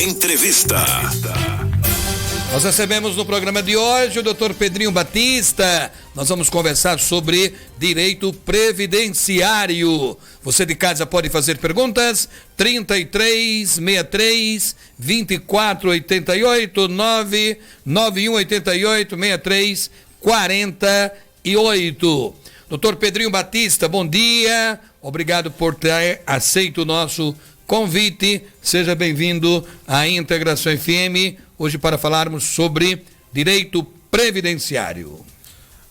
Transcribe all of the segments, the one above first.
Entrevista. Nós recebemos no programa de hoje o Dr. Pedrinho Batista. Nós vamos conversar sobre direito previdenciário. Você de casa pode fazer perguntas. 3363 2488 99188 6348. Dr. Pedrinho Batista, bom dia. Obrigado por ter aceito o nosso convite. Seja bem-vindo à Integração FM, hoje para falarmos sobre direito previdenciário.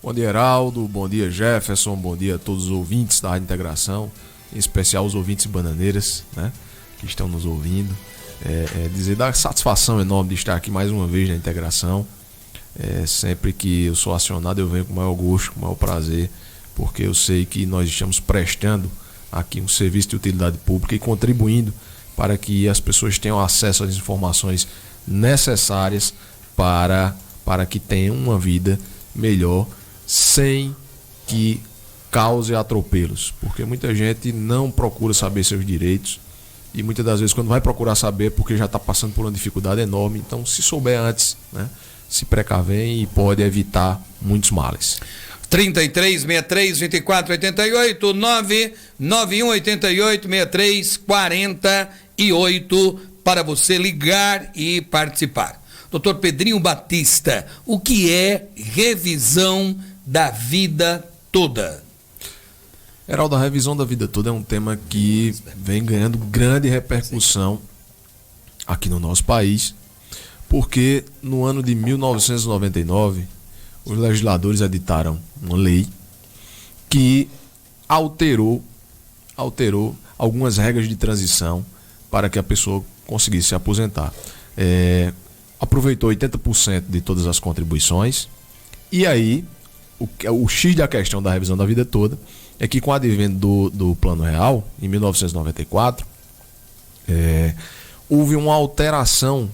Bom dia, Heraldo, bom dia, Jefferson, bom dia a todos os ouvintes da Rádio Integração, em especial os ouvintes bananeiras, né, que estão nos ouvindo. Dizer da satisfação enorme de estar aqui mais uma vez na Integração. Sempre que eu sou acionado, eu venho com o maior gosto, com o maior prazer, porque eu sei que nós estamos prestando aqui um serviço de utilidade pública e contribuindo para que as pessoas tenham acesso às informações necessárias para que tenham uma vida melhor, sem que cause atropelos, porque muita gente não procura saber seus direitos e muitas das vezes quando vai procurar saber é porque já está passando por uma dificuldade enorme. Então, se souber antes, né, se precavem e pode evitar muitos males. 3363-2488, 99188-6348 para você ligar e participar. Dr. Pedrinho Batista, o que é revisão da vida toda? Heraldo, a revisão da vida toda é um tema que vem ganhando grande repercussão aqui no nosso país, porque no ano de 1999, os legisladores editaram uma lei que alterou algumas regras de transição para que a pessoa conseguisse se aposentar. Aproveitou 80% de todas as contribuições, e aí o X da questão da revisão da vida toda é que com o advento do Plano Real, em 1994, houve uma alteração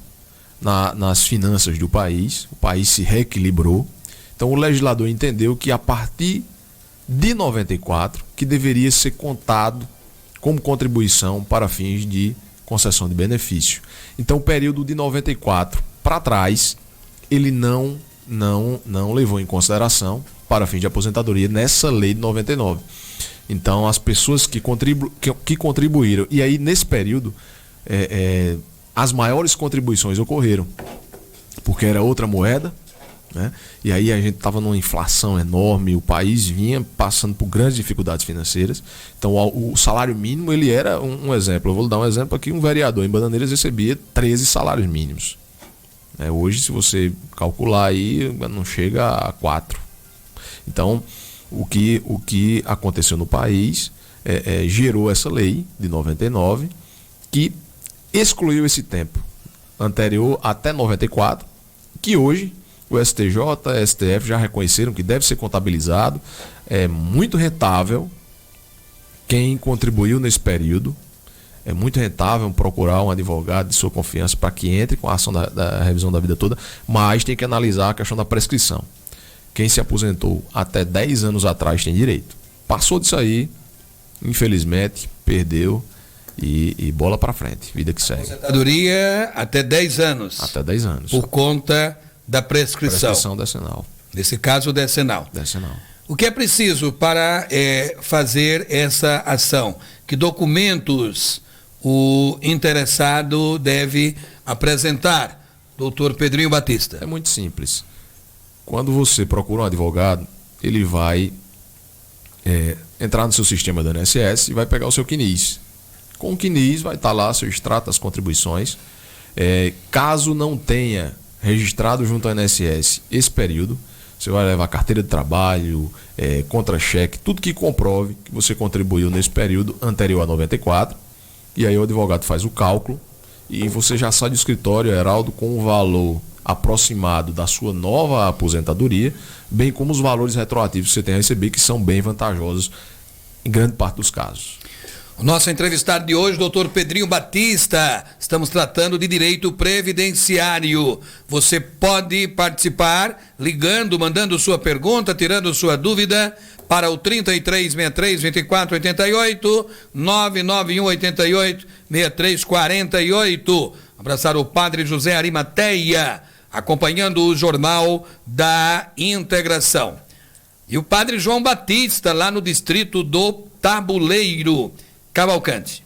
nas finanças do país, o país se reequilibrou. Então o legislador entendeu que a partir de 94 que deveria ser contado como contribuição para fins de concessão de benefício. Então o período de 94 para trás ele não levou em consideração para fins de aposentadoria nessa lei de 99. Então as pessoas que contribuíram, e aí nesse período as maiores contribuições ocorreram, porque era outra moeda, né? E aí a gente estava numa inflação enorme, o país vinha passando por grandes dificuldades financeiras. Então o salário mínimo ele era um exemplo. Eu vou dar um exemplo aqui: um vereador em Bananeiras recebia 13 salários mínimos. Hoje, se você calcular aí, não chega a 4. Então o que aconteceu no país gerou essa lei de 99 que excluiu esse tempo anterior até 94, que hoje o STJ, STF já reconheceram que deve ser contabilizado. É muito rentável quem contribuiu nesse período. É muito rentável procurar um advogado de sua confiança para que entre com a ação da revisão da vida toda, mas tem que analisar a questão da prescrição. Quem se aposentou até 10 anos atrás tem direito. Passou disso aí, infelizmente, perdeu e bola para frente, vida que segue. Aposentadoria até 10 anos. Até 10 anos. Por conta da prescrição. Prescrição decenal. Nesse caso, decenal. Decenal. O que é preciso para fazer essa ação? Que documentos o interessado deve apresentar, doutor Pedrinho Batista? É muito simples. Quando você procura um advogado, ele vai entrar no seu sistema do INSS e vai pegar o seu CNIS. Com o CNIS vai estar lá seu extrato das contribuições. Caso não tenha registrado junto ao INSS esse período, você vai levar carteira de trabalho, contra-cheque, tudo que comprove que você contribuiu nesse período anterior a 94, e aí o advogado faz o cálculo e você já sai do escritório, Heraldo, com o valor aproximado da sua nova aposentadoria, bem como os valores retroativos que você tem a receber, que são bem vantajosos em grande parte dos casos. O nosso entrevistado de hoje, doutor Pedrinho Batista. Estamos tratando de direito previdenciário. Você pode participar ligando, mandando sua pergunta, tirando sua dúvida para o 3363-2488, 99188-6348. Abraçar o padre José Arimateia, acompanhando o Jornal da Integração. E o padre João Batista, lá no distrito do Tabuleiro. Cavalcante.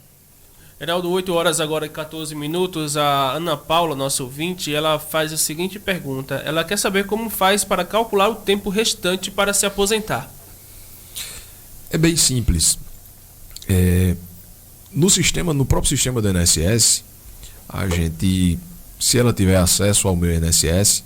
Heraldo, 8 horas agora e 14 minutos. A Ana Paula, nossa ouvinte, ela faz a seguinte pergunta. Ela quer saber como faz para calcular o tempo restante para se aposentar. É bem simples. No próprio sistema do INSS, a gente, se ela tiver acesso ao meu INSS,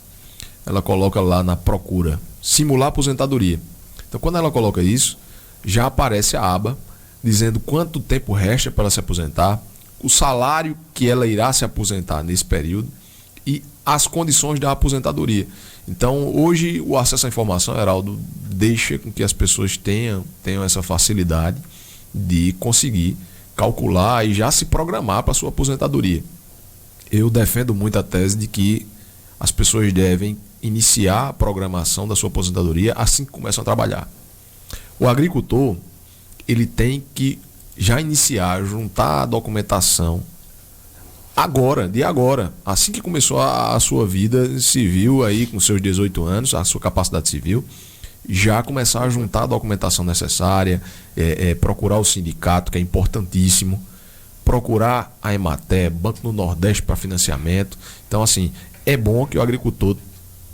ela coloca lá na procura, simular aposentadoria. Então, quando ela coloca isso, já aparece a aba dizendo quanto tempo resta para ela se aposentar, o salário que ela irá se aposentar nesse período e as condições da aposentadoria. Então, hoje, o acesso à informação, Heraldo, deixa com que as pessoas tenham essa facilidade de conseguir calcular e já se programar para a sua aposentadoria. Eu defendo muito a tese de que as pessoas devem iniciar a programação da sua aposentadoria assim que começam a trabalhar. O agricultor, ele tem que já iniciar, juntar a documentação agora, assim que começou a sua vida civil aí com seus 18 anos, a sua capacidade civil, já começar a juntar a documentação necessária, procurar o sindicato, que é importantíssimo, procurar a Emater, Banco do Nordeste para financiamento. Então, assim, é bom que o agricultor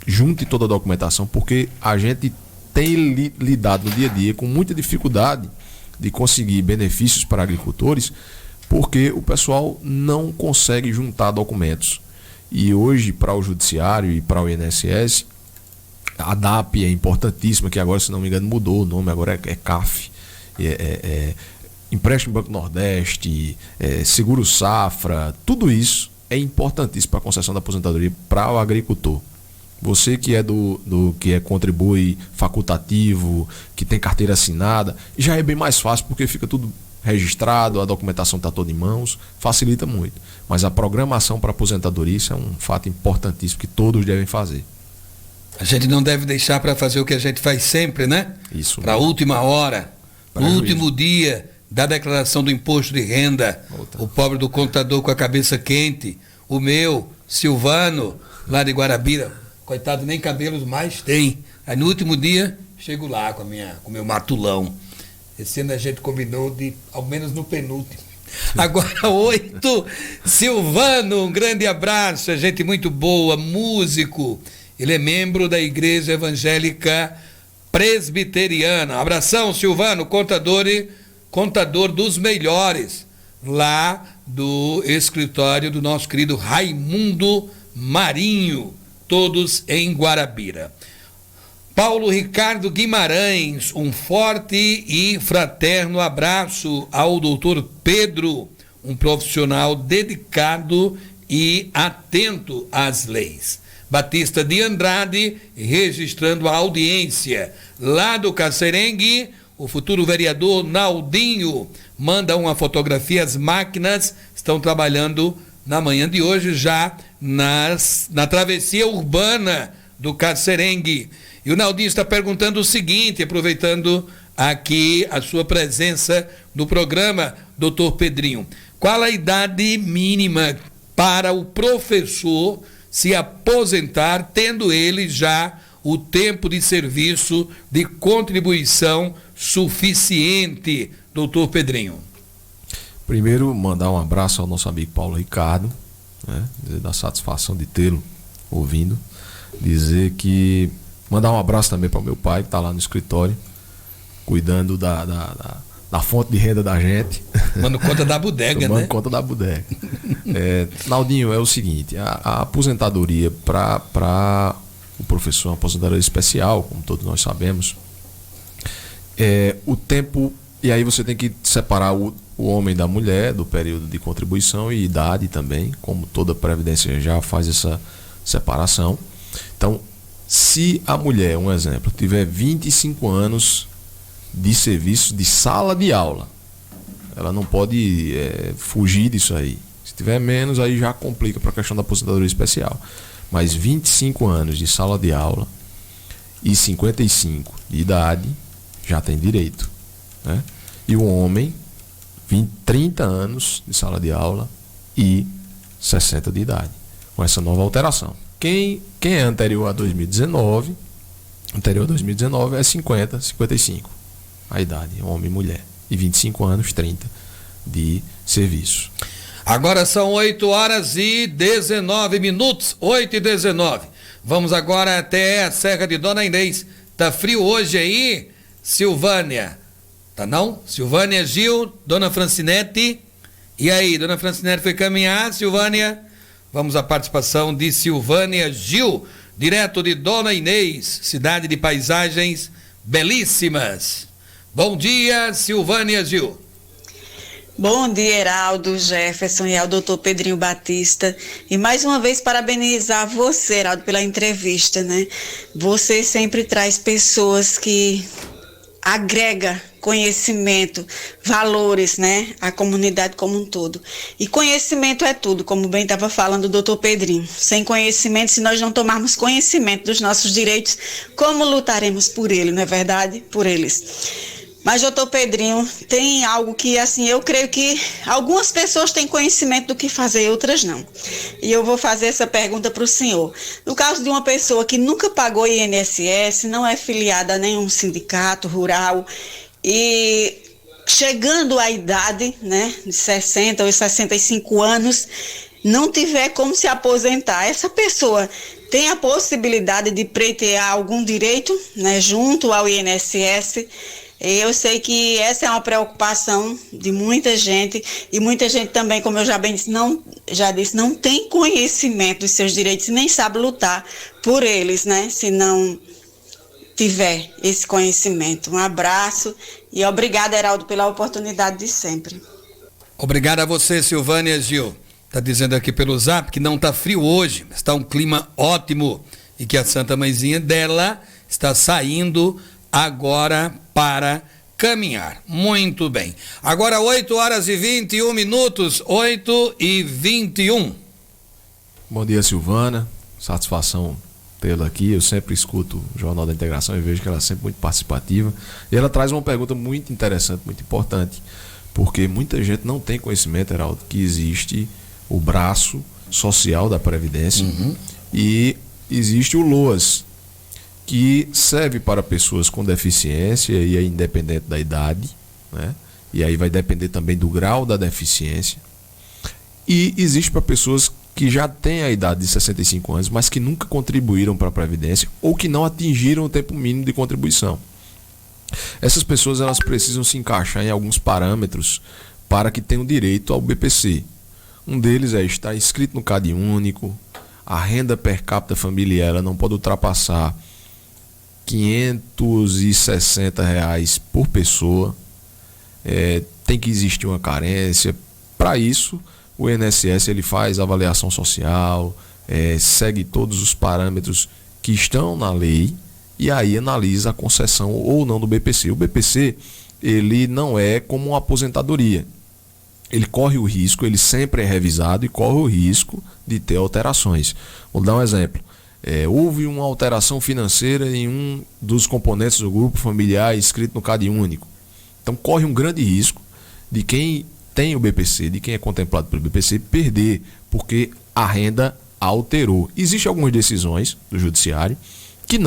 junte toda a documentação, porque a gente tem lidado no dia a dia com muita dificuldade de conseguir benefícios para agricultores, porque o pessoal não consegue juntar documentos. E hoje, para o Judiciário e para o INSS, a DAP é importantíssima, que agora, se não me engano, mudou o nome, agora é CAF. Empréstimo Banco Nordeste, Seguro Safra, tudo isso é importantíssimo para a concessão da aposentadoria para o agricultor. Você que é que contribui facultativo, que tem carteira assinada, já é bem mais fácil porque fica tudo registrado, a documentação está toda em mãos, facilita muito. Mas a programação para a aposentadoria, isso é um fato importantíssimo que todos devem fazer. A gente não deve deixar para fazer o que a gente faz sempre, né? Isso. Para a última hora, no último dia da declaração do imposto de renda, o pobre do contador com a cabeça quente, o meu, Silvano, lá de Guarabira, coitado, nem cabelos mais tem. Aí no último dia, chego lá com o meu matulão. Esse ano a gente combinou de, ao menos no penúltimo. Agora 8, Silvano, um grande abraço, gente muito boa, músico. Ele é membro da Igreja Evangélica Presbiteriana. Abração, Silvano, contador dos melhores, lá do escritório do nosso querido Raimundo Marinho. Todos em Guarabira. Paulo Ricardo Guimarães, um forte e fraterno abraço ao doutor Pedro, um profissional dedicado e atento às leis. Batista de Andrade, registrando a audiência. Lá do Cacerengue, o futuro vereador Naldinho manda uma fotografia. As máquinas estão trabalhando na manhã de hoje já na travessia urbana do Cacerengue. E o Naldinho está perguntando o seguinte, aproveitando aqui a sua presença no programa, doutor Pedrinho. Qual a idade mínima para o professor se aposentar, tendo ele já o tempo de serviço de contribuição suficiente, doutor Pedrinho? Primeiro, mandar um abraço ao nosso amigo Paulo Ricardo, né? Dizer da satisfação de tê-lo ouvindo. Dizer que... Mandar um abraço também para o meu pai, que está lá no escritório, cuidando da fonte de renda da gente. Tomando conta da bodega, Tomando né? conta da bodega. Naldinho, é o seguinte, a aposentadoria para o professor é uma aposentadoria especial, como todos nós sabemos. O tempo... E aí você tem que separar o homem da mulher, do período de contribuição e idade também, como toda previdência já faz essa separação. Então, se a mulher, um exemplo, tiver 25 anos de serviço de sala de aula, ela não pode fugir disso aí. Se tiver menos, aí já complica para a questão da aposentadoria especial. Mas 25 anos de sala de aula e 55 de idade já tem direito, né? E o homem, 30 anos de sala de aula e 60 de idade, com essa nova alteração. Quem é anterior a 2019 é 50, 55 a idade, homem e mulher, e 25 anos, 30 de serviço. Agora são 8h19, 8h19. Vamos agora até a Serra de Dona Inês. Tá frio hoje aí, Silvânia? Tá não? Silvânia, Gil, Dona Francinete. E aí, Dona Francinete foi caminhar, Silvânia? Vamos à participação de Silvânia Gil, direto de Dona Inês, cidade de paisagens belíssimas. Bom dia, Silvânia Gil. Bom dia, Heraldo, Jefferson e ao doutor Pedrinho Batista. E mais uma vez parabenizar você, Heraldo, pela entrevista, né? Você sempre traz pessoas que agrega conhecimento, valores, né? A comunidade como um todo. E conhecimento é tudo, como bem estava falando o doutor Pedrinho. Sem conhecimento, se nós não tomarmos conhecimento dos nossos direitos, como lutaremos por ele, não é verdade? Por eles. Mas, doutor Pedrinho, tem algo que, assim, eu creio que algumas pessoas têm conhecimento do que fazer e outras não. E eu vou fazer essa pergunta para o senhor. No caso de uma pessoa que nunca pagou INSS, não é filiada a nenhum sindicato rural e chegando à idade, né, de 60 ou 65 anos, não tiver como se aposentar, essa pessoa tem a possibilidade de pleitear algum direito, né, junto ao INSS? Eu sei que essa é uma preocupação de muita gente e muita gente também, como eu já disse, não tem conhecimento dos seus direitos e nem sabe lutar por eles, né? Se não tiver esse conhecimento. Um abraço e obrigada, Heraldo, pela oportunidade de sempre. Obrigado a você, Silvânia Gil. Está dizendo aqui pelo Zap que não está frio hoje, está um clima ótimo e que a Santa Mãezinha dela está saindo agora para caminhar. Muito bem. Agora 8h21, 8h21. Bom dia, Silvana. Satisfação tê-la aqui. Eu sempre escuto o Jornal da Integração e vejo que ela é sempre muito participativa. E ela traz uma pergunta muito interessante, muito importante, porque muita gente não tem conhecimento, Heraldo, que existe o braço social da Previdência e existe o LOAS, que serve para pessoas com deficiência e é independente da idade, né? E aí vai depender também do grau da deficiência. E existe para pessoas que já têm a idade de 65 anos, mas que nunca contribuíram para a Previdência ou que não atingiram o tempo mínimo de contribuição. Essas pessoas elas precisam se encaixar em alguns parâmetros para que tenham direito ao BPC. Um deles é estar inscrito no CAD único, a renda per capita familiar ela não pode ultrapassar R$560 por pessoa, tem que existir uma carência. Para isso, o INSS ele faz avaliação social, segue todos os parâmetros que estão na lei e aí analisa a concessão ou não do BPC. O BPC ele não é como uma aposentadoria. Ele corre o risco, ele sempre é revisado e corre o risco de ter alterações. Vou dar um exemplo. Houve uma alteração financeira em um dos componentes do grupo familiar inscrito no CAD único. Então corre um grande risco de quem tem o BPC, de quem é contemplado pelo BPC, perder, porque a renda alterou. Existem algumas decisões do judiciário que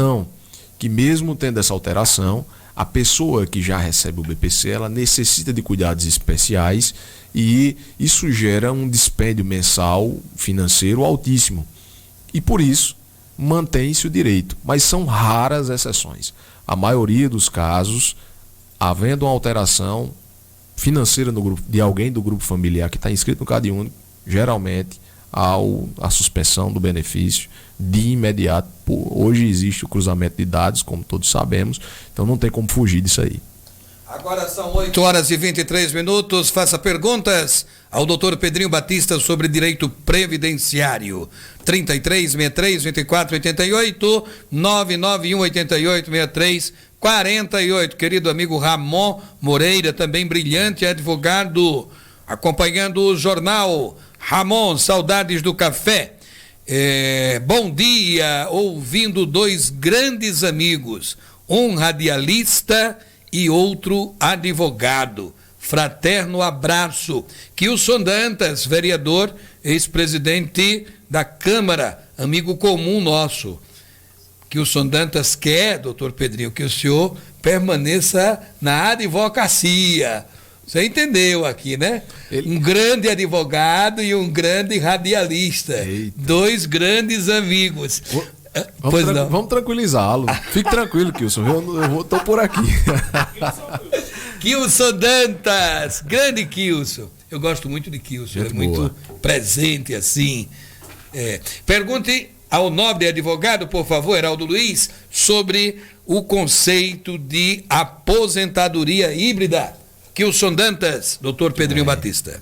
mesmo tendo essa alteração, a pessoa que já recebe o BPC, ela necessita de cuidados especiais e isso gera um dispêndio mensal financeiro altíssimo. E por isso, mantém-se o direito, mas são raras exceções. A maioria dos casos, havendo uma alteração financeira no grupo, de alguém do grupo familiar que está inscrito no CAD único, geralmente a suspensão do benefício de imediato. Hoje existe o cruzamento de dados, como todos sabemos, então não tem como fugir disso aí. Agora são 8h23, faça perguntas ao doutor Pedrinho Batista sobre direito previdenciário. 3363-2488, 99188-6348. Querido amigo Ramon Moreira, também brilhante advogado, acompanhando o jornal. Ramon, saudades do café. Bom dia, ouvindo dois grandes amigos, um radialista e outro advogado. Fraterno abraço. Kilson Dantas, vereador ex-presidente da Câmara, amigo comum nosso. Kilson Dantas quer, doutor Pedrinho, que o senhor permaneça na advocacia. Você entendeu aqui, né? Um grande advogado e um grande radialista. Eita. 2 grandes amigos. Vamos tranquilizá-lo. Fique tranquilo, Kilson. Eu estou por aqui. Kilson Dantas, grande Kilson. Eu gosto muito de Kilson, ele é muito presente assim. Pergunte ao nobre advogado, por favor, Heraldo Luiz, sobre o conceito de aposentadoria híbrida. Kilson Dantas, doutor Pedrinho Batista.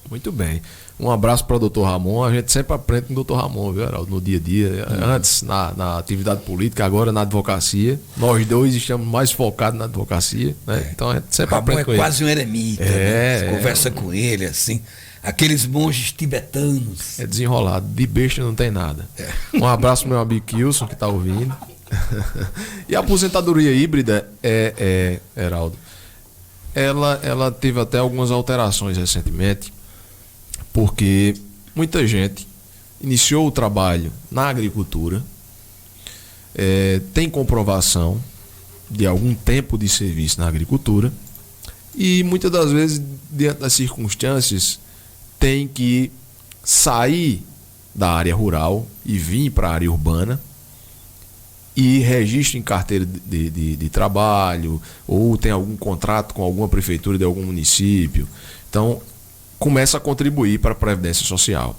Muito bem. Um abraço para o doutor Ramon. A gente sempre aprende com o doutor Ramon, viu, Heraldo, no dia a dia. Antes na atividade política, agora na advocacia. Nós dois estamos mais focados na advocacia, né? Então a gente sempre aprende com ele. Ramon é quase um eremita, né? Você conversa com ele, assim. Aqueles monges tibetanos. É desenrolado. De besta não tem nada. Um abraço pro meu amigo Kilson, que está ouvindo. E a aposentadoria híbrida, Heraldo, ela teve até algumas alterações recentemente, porque muita gente iniciou o trabalho na agricultura, tem comprovação de algum tempo de serviço na agricultura e muitas das vezes, diante das circunstâncias, tem que sair da área rural e vir para a área urbana e registra em carteira de trabalho ou tem algum contrato com alguma prefeitura de algum município. Então, começa a contribuir para a Previdência Social.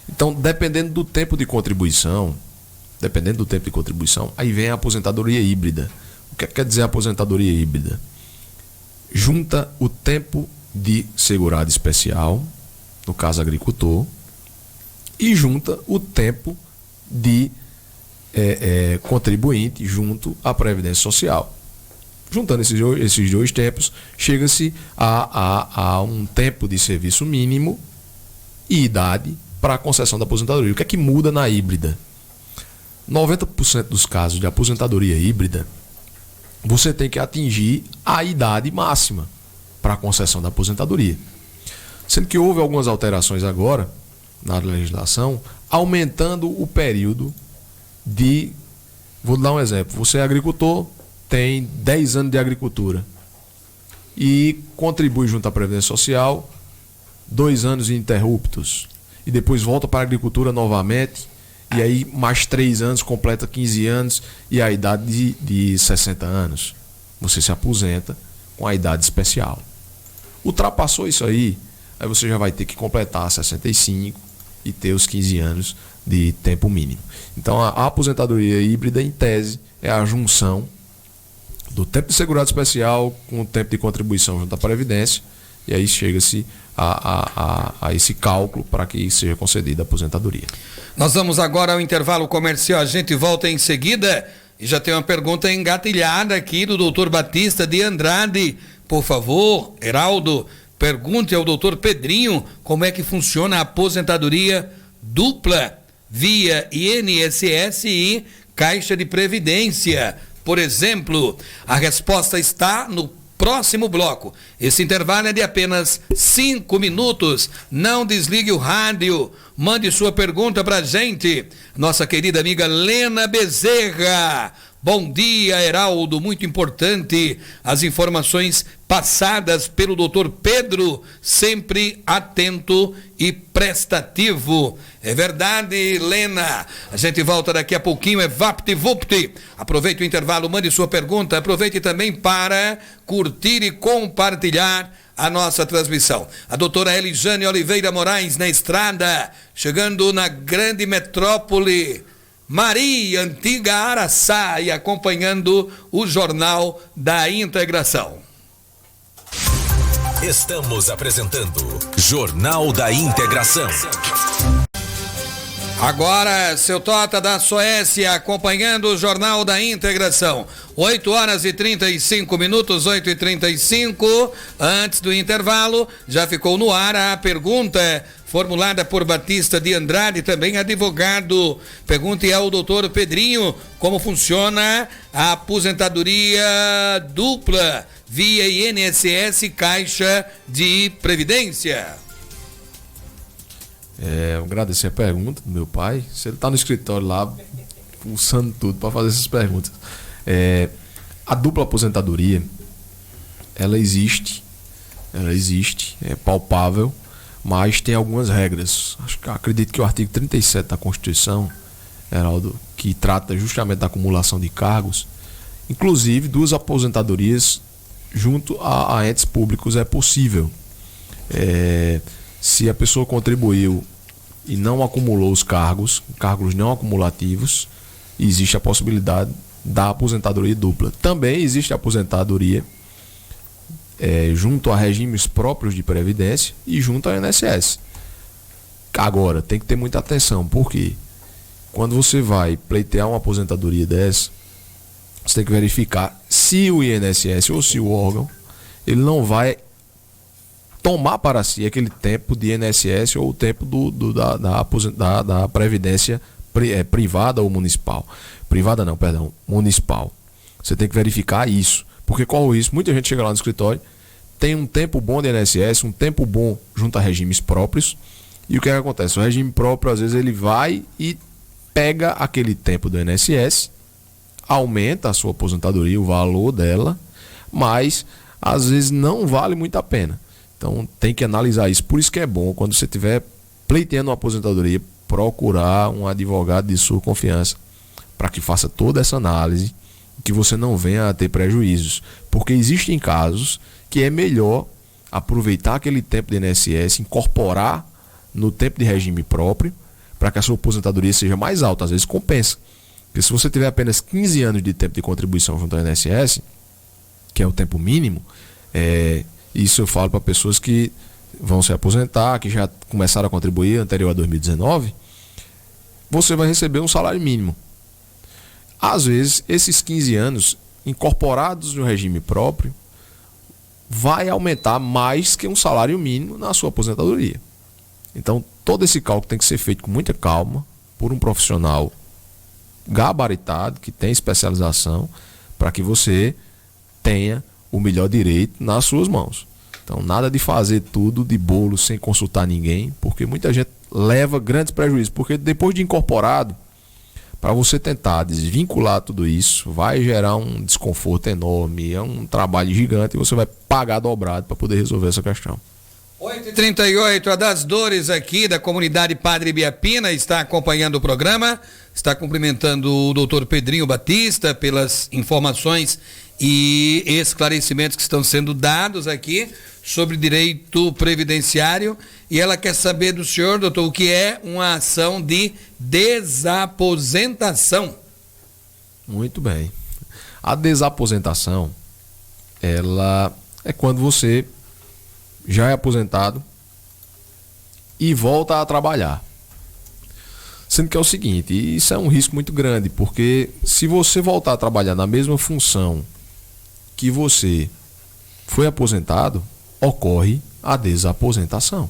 Então, dependendo do tempo de contribuição, aí vem a aposentadoria híbrida. O que quer dizer a aposentadoria híbrida? Junta o tempo de segurado especial, no caso agricultor, e junta o tempo de contribuinte junto à Previdência Social. Juntando esses dois tempos, chega-se a um tempo de serviço mínimo e idade para a concessão da aposentadoria. O que é que muda na híbrida? 90% dos casos de aposentadoria híbrida, você tem que atingir a idade máxima para a concessão da aposentadoria. Sendo que houve algumas alterações agora na legislação, aumentando o período de... Vou dar um exemplo. Você é agricultor, tem 10 anos de agricultura e contribui junto à Previdência Social 2 anos ininterruptos e depois volta para a agricultura novamente e aí mais 3 anos, completa 15 anos e a idade de 60 anos. Você se aposenta com a idade especial. Ultrapassou isso aí você já vai ter que completar 65 e ter os 15 anos de tempo mínimo. Então a aposentadoria híbrida, em tese, é a junção do tempo de segurado especial com o tempo de contribuição junto à Previdência, e aí chega-se a esse cálculo para que seja concedida a aposentadoria. Nós vamos agora ao intervalo comercial, a gente volta em seguida e já tem uma pergunta engatilhada aqui do doutor Batista de Andrade. Por favor, Heraldo, pergunte ao doutor Pedrinho como é que funciona a aposentadoria dupla via INSS e Caixa de Previdência. Por exemplo, a resposta está no próximo bloco. Esse intervalo é de apenas 5 minutos. Não desligue o rádio. Mande sua pergunta pra gente. Nossa querida amiga Lena Bezerra. Bom dia, Heraldo. Muito importante as informações passadas pelo doutor Pedro, sempre atento e prestativo. É verdade, Lena. A gente volta daqui a pouquinho, é VaptVupt. Aproveite o intervalo, mande sua pergunta. Aproveite também para curtir e compartilhar a nossa transmissão. A doutora Elijane Oliveira Moraes na estrada, chegando na grande metrópole Maria, antiga Araçá, e acompanhando o Jornal da Integração. Estamos apresentando Jornal da Integração. Agora, seu Tota da Suécia, acompanhando o Jornal da Integração. 8h35, 8h35. Antes do intervalo, já ficou no ar a pergunta formulada por Batista de Andrade, também advogado. Pergunte ao doutor Pedrinho como funciona a aposentadoria dupla via INSS Caixa de Previdência. Agradecer a pergunta do meu pai. Se ele está no escritório lá, pulsando tudo para fazer essas perguntas. A dupla aposentadoria, ela existe, é palpável, mas tem algumas regras. Acredito que o artigo 37 da Constituição, Heraldo, que trata justamente da acumulação de cargos, inclusive 2 aposentadorias junto a entes públicos é possível. Se a pessoa contribuiu e não acumulou os cargos não acumulativos, existe a possibilidade da aposentadoria dupla. Também existe a aposentadoria junto a regimes próprios de previdência e junto ao INSS. Agora, tem que ter muita atenção, porque quando você vai pleitear uma aposentadoria dessa, você tem que verificar se o INSS ou se o órgão ele não vai tomar para si aquele tempo de INSS ou o tempo da previdência privada ou municipal. Privada não, perdão, municipal. Você tem que verificar isso. Porque qual o risco? Muita gente chega lá no escritório, tem um tempo bom de INSS, um tempo bom junto a regimes próprios, e o que acontece? O regime próprio, às vezes, ele vai e pega aquele tempo do INSS, aumenta a sua aposentadoria, o valor dela, mas às vezes não vale muito a pena. Então tem que analisar isso. Por isso que é bom, quando você estiver pleiteando uma aposentadoria, procurar um advogado de sua confiança para que faça toda essa análise, que você não venha a ter prejuízos. Porque existem casos que é melhor aproveitar aquele tempo de INSS, incorporar no tempo de regime próprio, para que a sua aposentadoria seja mais alta. Às vezes compensa. Porque se você tiver apenas 15 anos de tempo de contribuição junto ao INSS, que é o tempo mínimo, isso eu falo para pessoas que vão se aposentar, que já começaram a contribuir anterior a 2019, você vai receber um salário mínimo. Às vezes, esses 15 anos incorporados no regime próprio vai aumentar mais que um salário mínimo na sua aposentadoria. Então, todo esse cálculo tem que ser feito com muita calma, por um profissional gabaritado, que tem especialização, para que você tenha o melhor direito nas suas mãos. Então, nada de fazer tudo de bolo sem consultar ninguém, porque muita gente leva grandes prejuízos, porque depois de incorporado, para você tentar desvincular tudo isso, vai gerar um desconforto enorme, é um trabalho gigante e você vai pagar dobrado para poder resolver essa questão. 8h38, a das dores aqui da comunidade Padre Biapina está acompanhando o programa, está cumprimentando o doutor Pedrinho Batista pelas informações e esclarecimentos que estão sendo dados aqui sobre direito previdenciário, e ela quer saber do senhor, doutor, o que é uma ação de desaposentação. Muito bem. A desaposentação, ela é quando você já é aposentado e volta a trabalhar. Sendo que é o seguinte, isso é um risco muito grande, porque se você voltar a trabalhar na mesma função que você foi aposentado, ocorre a desaposentação.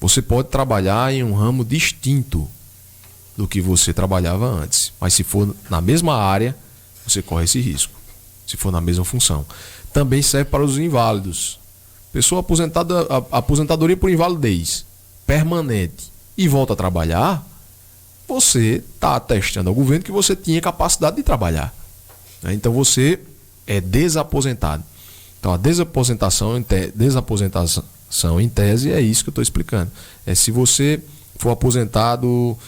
Você pode trabalhar em um ramo distinto do que você trabalhava antes, mas se for na mesma área, você corre esse risco, se for na mesma função. Também serve para os inválidos. Pessoa aposentada, aposentadoria por invalidez permanente e volta a trabalhar, você está atestando ao governo que você tinha capacidade de trabalhar. Então você é desaposentado. Então a desaposentação em tese é isso que eu estou explicando. É se você for aposentado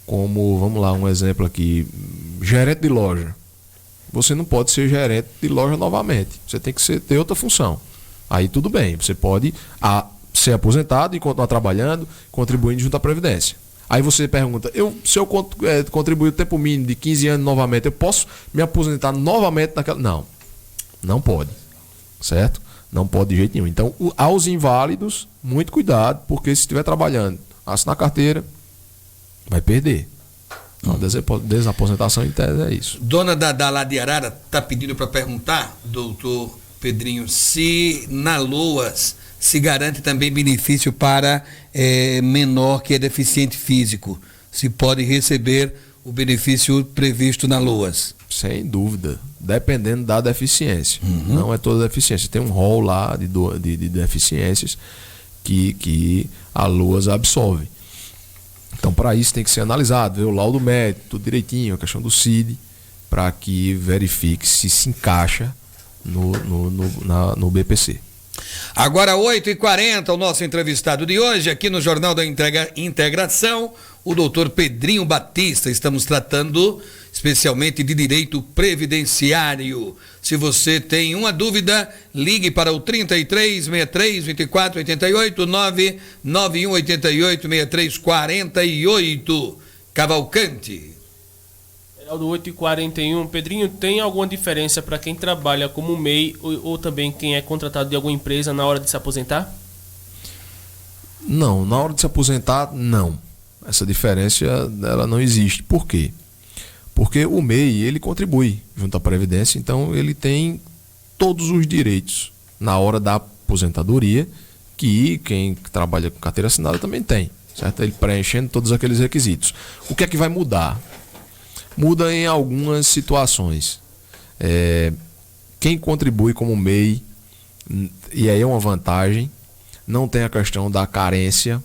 como, vamos lá, um exemplo aqui, gerente de loja. Você não pode ser gerente de loja novamente. Você tem que ter outra função. Aí tudo bem, você pode ser aposentado e continuar trabalhando, contribuindo junto à Previdência. Aí você pergunta, se eu contribuir o tempo mínimo de 15 anos novamente, eu posso me aposentar novamente naquela... Não pode, certo? Não pode de jeito nenhum. Então, aos inválidos, muito cuidado, porque se estiver trabalhando, assinar carteira, vai perder. Então, desaposentação em tese é isso. Dona Dadá lá de Arara está pedindo para perguntar, doutor Pedrinho, se na LOAS se garante também benefício para menor que é deficiente físico, se pode receber o benefício previsto na LOAS. Sem dúvida, dependendo da deficiência. Não é toda deficiência, tem um rol lá de deficiências que a LOAS absolve. Então, para isso tem que ser analisado, ver o laudo médico, tudo direitinho, a questão do CID, para que verifique se encaixa no BPC. Agora 8h40, o nosso entrevistado de hoje, aqui no Jornal da Integração, o doutor Pedrinho Batista. Estamos tratando especialmente de direito previdenciário. Se você tem uma dúvida, ligue para o 33 63 24 88 991 88 63 48. Cavalcante. Do 8h41, Pedrinho, tem alguma diferença para quem trabalha como MEI ou também quem é contratado de alguma empresa na hora de se aposentar? Não, na hora de se aposentar, não. Essa diferença ela não existe. Por quê? Porque o MEI, ele contribui junto à Previdência, então ele tem todos os direitos na hora da aposentadoria, que quem trabalha com carteira assinada também tem, certo? Ele preenchendo todos aqueles requisitos. O que é que vai mudar? Muda em algumas situações. Quem contribui como MEI, e aí é uma vantagem, não tem a questão da carência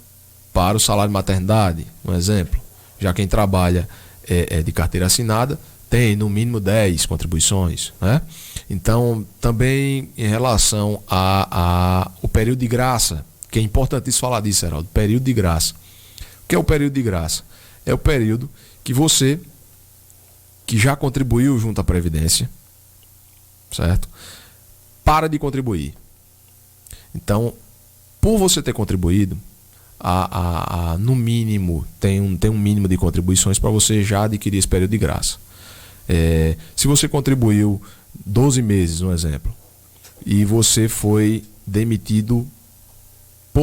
para o salário de maternidade, um exemplo. Já quem trabalha de carteira assinada tem no mínimo 10 contribuições, né? Então, também em relação ao período de graça, que é importantíssimo falar disso, Heraldo, período de graça. O que é o período de graça? É o período que você que já contribuiu junto à Previdência, certo? Para de contribuir. Então, por você ter contribuído, no mínimo, tem um mínimo de contribuições para você já adquirir esse período de graça. Se você contribuiu 12 meses, um exemplo, e você foi demitido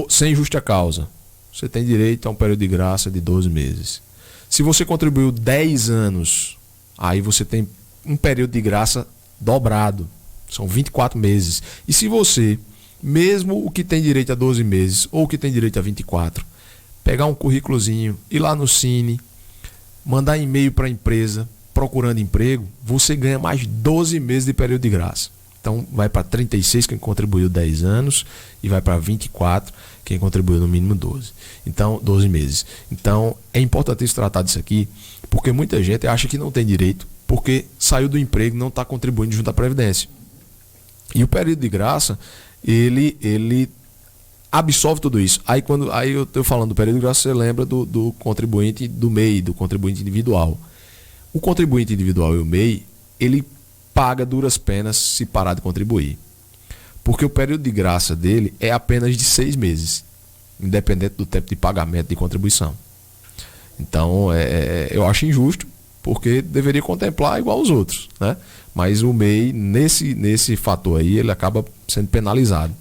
sem justa causa, você tem direito a um período de graça de 12 meses. Se você contribuiu 10 anos, aí você tem um período de graça dobrado. São 24 meses. E se você, mesmo o que tem direito a 12 meses ou o que tem direito a 24, pegar um currículozinho, ir lá no Cine, mandar e-mail para a empresa procurando emprego, você ganha mais 12 meses de período de graça. Então vai para 36 quem contribuiu 10 anos e vai para 24 quem contribuiu no mínimo 12. Então, 12 meses. Então é importante se tratar disso aqui, porque muita gente acha que não tem direito porque saiu do emprego e não está contribuindo junto à Previdência. E o período de graça, ele absolve tudo isso. Aí eu estou falando do período de graça, você lembra do contribuinte do MEI, do contribuinte individual. O contribuinte individual e o MEI, ele paga duras penas se parar de contribuir. Porque o período de graça dele é apenas de 6 meses, independente do tempo de pagamento de contribuição. Então, eu acho injusto, porque deveria contemplar igual os outros, né? Mas o MEI, nesse fator aí, ele acaba sendo penalizado.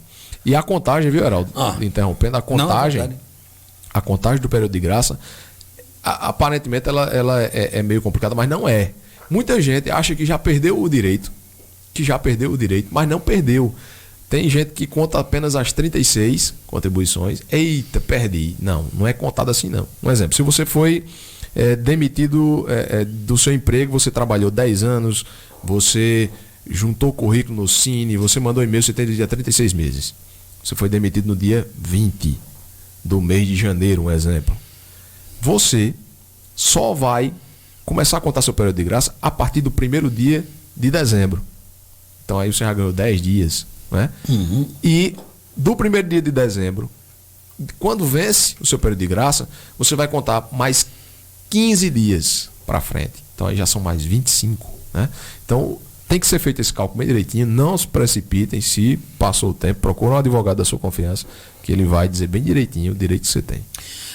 E a contagem, viu, Heraldo? Interrompendo, a contagem do período de graça, aparentemente ela é meio complicada, mas não é. Muita gente acha que já perdeu o direito, mas não perdeu. Tem gente que conta apenas as 36 contribuições. Eita, perdi. Não é contado assim não. Um exemplo, se você foi demitido do seu emprego, você trabalhou 10 anos, você juntou o currículo no Cine, você mandou e-mail, você tem dia 36 meses. Você foi demitido no dia 20 do mês de janeiro, um exemplo. Você só vai começar a contar seu período de graça a partir do primeiro dia de dezembro. Então aí você já ganhou 10 dias, né? Uhum. E do primeiro dia de dezembro, quando vence o seu período de graça, você vai contar mais 15 dias para frente. Então aí já são mais 25, né? Então tem que ser feito esse cálculo bem direitinho, não se precipitem, se passou o tempo, procura um advogado da sua confiança, que ele vai dizer bem direitinho o direito que você tem.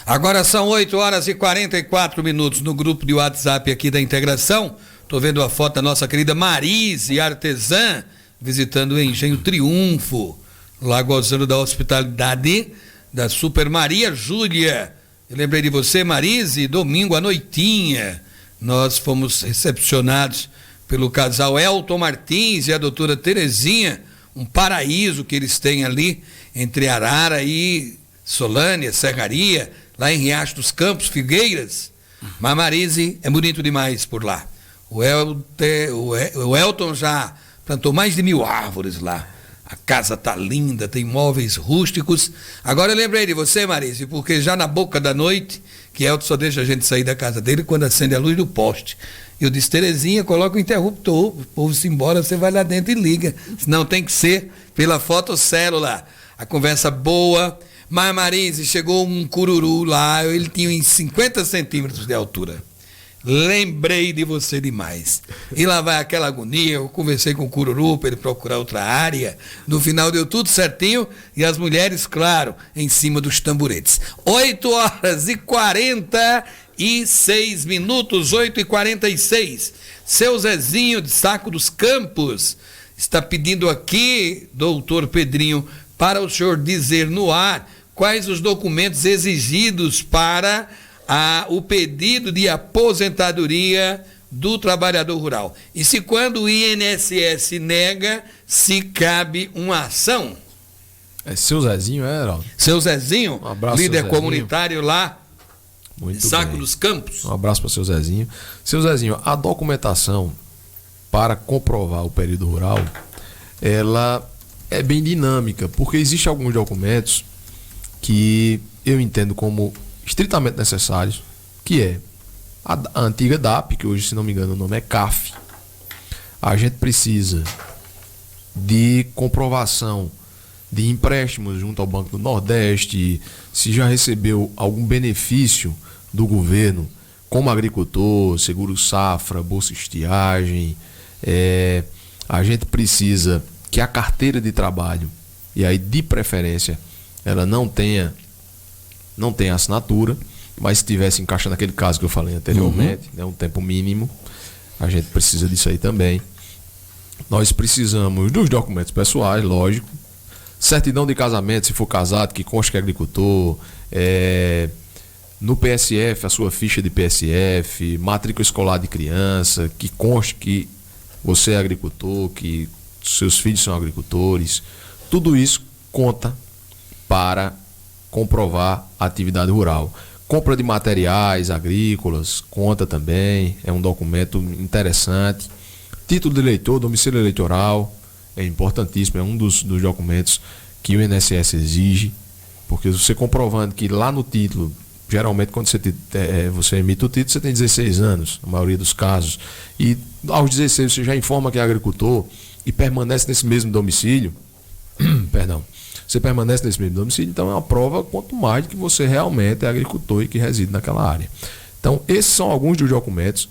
Agora são 8h44 no grupo de WhatsApp aqui da Integração. Estou vendo a foto da nossa querida Marise, artesã, visitando o Engenho Triunfo, lá gozando da hospitalidade da Super Maria Júlia. Eu lembrei de você, Marise, domingo à noitinha. Nós fomos recepcionados pelo casal Elton Martins e a doutora Terezinha, um paraíso que eles têm ali entre Arara e Solânia, Serraria, lá em Riacho dos Campos, Figueiras. Mas Marise é bonito demais por lá. O Elton já plantou mais de 1000 árvores lá. A casa tá linda, tem móveis rústicos. Agora eu lembrei de você, Marise, porque já na boca da noite, que Elton só deixa a gente sair da casa dele quando acende a luz do poste. Eu disse, Terezinha, coloca o interruptor, o povo se embora, você vai lá dentro e liga. Senão tem que ser pela fotocélula. A conversa boa. Mas, Marise, chegou um cururu lá, ele tinha uns 50 centímetros de altura. Lembrei de você demais. E lá vai aquela agonia, eu conversei com o cururu para ele procurar outra área. No final deu tudo certinho e as mulheres, claro, em cima dos tamboretes. 8h46, 8h46. Seu Zezinho de Saco dos Campos está pedindo aqui, doutor Pedrinho, para o senhor dizer no ar quais os documentos exigidos para o pedido de aposentadoria do trabalhador rural. E se quando o INSS nega, se cabe uma ação. É seu Zezinho, Heraldo? Seu Zezinho, Um abraço, líder seu comunitário lá, Muito de Saco bem. dos Campos. Um abraço para o seu Zezinho. Seu Zezinho, a documentação para comprovar o período rural, ela é bem dinâmica, porque existem alguns documentos que eu entendo como estritamente necessários, que é a antiga DAP, que hoje, se não me engano, o nome é CAF. A gente precisa de comprovação de empréstimos junto ao Banco do Nordeste, se já recebeu algum benefício do governo, como agricultor, seguro safra, bolsa estiagem. A gente precisa que a carteira de trabalho, e aí de preferência, ela não tenha assinatura, mas se tivesse encaixa naquele caso que eu falei anteriormente, um tempo mínimo, a gente precisa disso aí também. Nós precisamos dos documentos pessoais, lógico, certidão de casamento, se for casado, que conste que é agricultor, no PSF, a sua ficha de PSF, matrícula escolar de criança, que conste que você é agricultor, que seus filhos são agricultores. Tudo isso conta para comprovar a atividade rural. Compra de materiais agrícolas, conta também, é um documento interessante. Título de eleitor, domicílio eleitoral, é importantíssimo, é um dos documentos que o INSS exige, porque você comprovando que lá no título, geralmente quando você emite o título, você tem 16 anos, na maioria dos casos, e aos 16 você já informa que é agricultor e permanece nesse mesmo domicílio, perdão, você permanece nesse mesmo domicílio, então é uma prova quanto mais de que você realmente é agricultor e que reside naquela área. Então, esses são alguns dos documentos.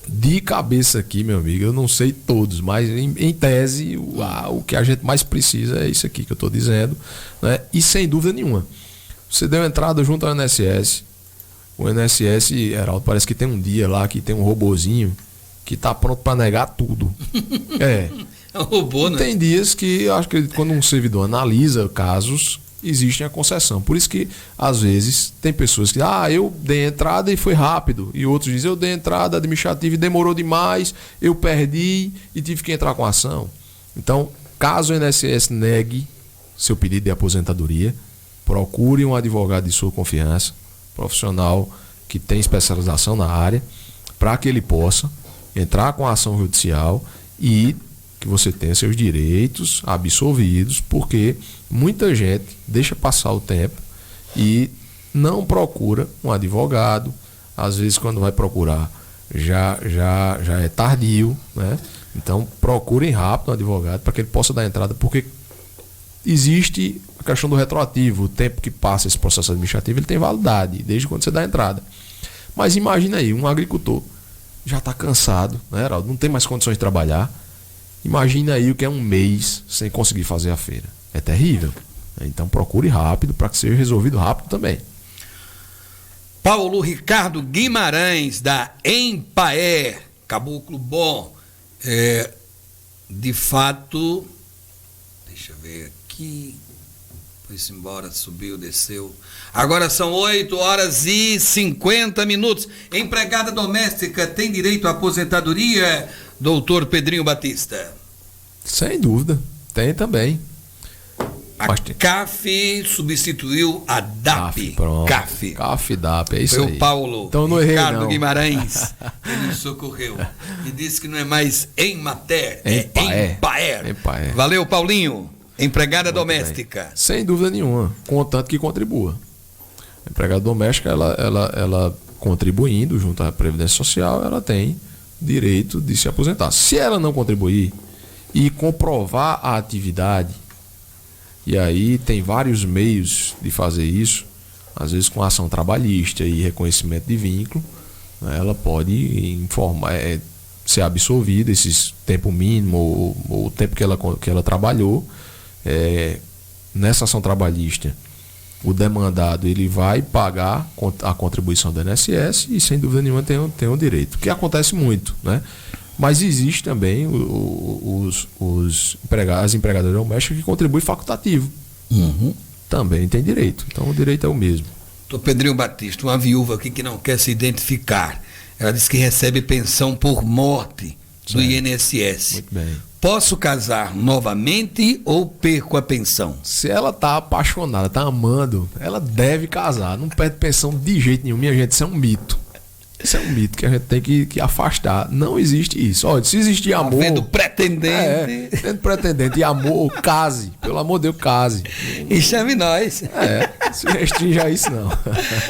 De cabeça aqui, meu amigo, eu não sei todos, mas em tese, o que a gente mais precisa é isso aqui que eu estou dizendo, né? E sem dúvida nenhuma, você deu entrada junto ao INSS, o INSS, Heraldo, parece que tem um dia lá que tem um robozinho que está pronto para negar tudo. É um robô, né? Tem dias que eu acho que quando um servidor analisa casos, existe a concessão. Por isso que, às vezes, tem pessoas que eu dei entrada e foi rápido. E outros dizem, eu dei entrada administrativa e demorou demais, eu perdi e tive que entrar com ação. Então, caso o INSS negue seu pedido de aposentadoria, procure um advogado de sua confiança, profissional que tem especialização na área, para que ele possa entrar com a ação judicial e que você tenha seus direitos absolvidos, porque muita gente deixa passar o tempo e não procura um advogado. Às vezes, quando vai procurar, já é tardio, né? Então, procurem rápido um advogado para que ele possa dar entrada, porque existe a questão do retroativo. O tempo que passa esse processo administrativo, ele tem validade, desde quando você dá entrada. Mas imagina aí, um agricultor já está cansado, né, Heraldo? Não tem mais condições de trabalhar. Imagina aí o que é um mês sem conseguir fazer a feira. É terrível. Então procure rápido para que seja resolvido rápido também. Paulo Ricardo Guimarães, da Empaé, Caboclo Bom. De fato, deixa eu ver aqui. Foi-se embora, subiu, desceu. Agora são 8h50. Empregada doméstica tem direito à aposentadoria, doutor Pedrinho Batista? Sem dúvida, tem também. A CAF substituiu a DAP. CAF, DAP, é isso Foi aí. O Paulo então, não errei, Ricardo não. Guimarães, ele nos socorreu. E disse que não é mais Emater, é Empaer. Valeu, Paulinho. Empregada muito doméstica. Bem. Sem dúvida nenhuma, contanto que contribua. A empregada doméstica, ela contribuindo junto à Previdência Social, ela tem direito de se aposentar. Se ela não contribuir e comprovar a atividade, e aí tem vários meios de fazer isso, às vezes com ação trabalhista e reconhecimento de vínculo, né, ela pode informar, ser absolvida esse tempo mínimo ou o tempo que ela trabalhou. Nessa ação trabalhista, o demandado ele vai pagar a contribuição do INSS e sem dúvida nenhuma tem o direito, que acontece muito, né? Mas existe também as empregadas domésticas que contribuem facultativo. Também tem direito, então o direito é o mesmo. Doutor Pedrinho Batista, uma viúva aqui que não quer se identificar, ela diz que recebe pensão por morte do INSS. Muito bem. Posso casar novamente ou perco a pensão? Se ela está apaixonada, está amando, ela deve casar. Não perde pensão de jeito nenhum. Minha gente, isso é um mito. Isso é um mito que a gente tem que afastar. Não existe isso. Olha, se existir amor... Havendo pretendente... tendo pretendente e amor, case. Pelo amor de Deus, case. E chame nós. Se restrinja isso, não.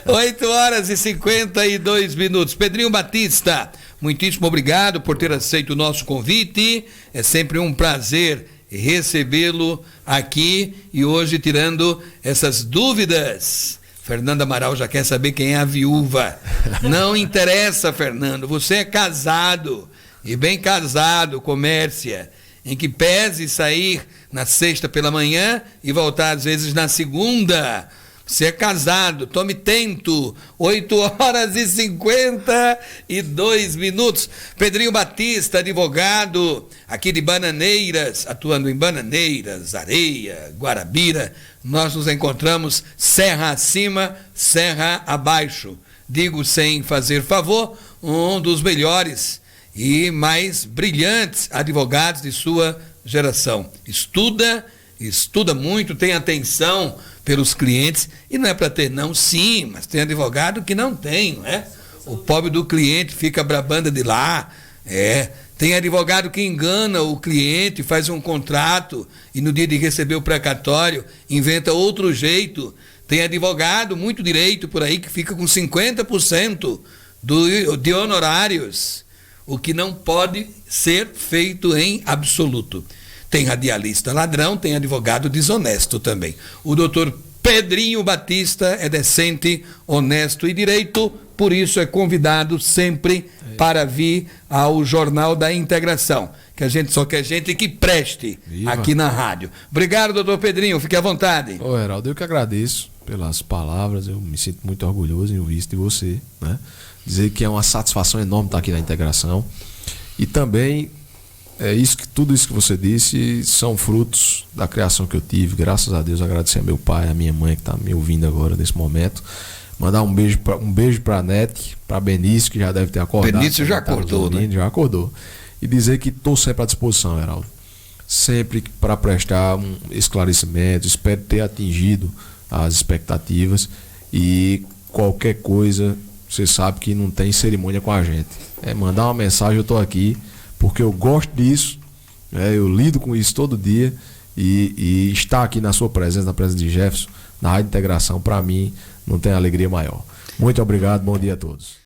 8h52. Pedrinho Batista, muitíssimo obrigado por ter aceito o nosso convite. É sempre um prazer recebê-lo aqui e hoje tirando essas dúvidas. Fernando Amaral já quer saber quem é a viúva. Não interessa, Fernando, você é casado, e bem casado, comércia, em que pese sair na sexta pela manhã e voltar às vezes na segunda. Você é casado, tome tento. 8h52. Pedrinho Batista, advogado, aqui de Bananeiras, atuando em Bananeiras, Areia, Guarabira. Nós nos encontramos serra acima, serra abaixo. Digo sem fazer favor, um dos melhores e mais brilhantes advogados de sua geração. Estuda muito, tem atenção pelos clientes, e não é para ter não, sim, mas tem advogado que não tem, não é? O pobre do cliente fica brabando de lá, tem advogado que engana o cliente, faz um contrato e no dia de receber o precatório inventa outro jeito. Tem advogado, muito direito por aí, que fica com 50% de honorários, o que não pode ser feito em absoluto. Tem radialista ladrão, tem advogado desonesto também. O doutor Pedrinho Batista é decente, honesto e direito, por isso é convidado sempre para vir ao Jornal da Integração, que a gente só quer gente que preste aqui na rádio. Obrigado, doutor Pedrinho, fique à vontade. Ô, Heraldo, eu que agradeço pelas palavras, eu me sinto muito orgulhoso em ouvir isso de você, né? Dizer que é uma satisfação enorme estar aqui na Integração. E também... tudo isso que você disse são frutos da criação que eu tive. Graças a Deus, agradecer a meu pai, a minha mãe que está me ouvindo agora nesse momento. Mandar um beijo para a Nete, para Benício, que já deve ter acordado. Benício já acordou, né? Já acordou. E dizer que estou sempre à disposição, Heraldo. Sempre para prestar um esclarecimento. Espero ter atingido as expectativas. E qualquer coisa, você sabe que não tem cerimônia com a gente. Mandar uma mensagem, eu estou aqui. Porque eu gosto disso, eu lido com isso todo dia e estar aqui na sua presença, na presença de Jefferson, na Rádio Integração, para mim, não tem alegria maior. Muito obrigado, bom dia a todos.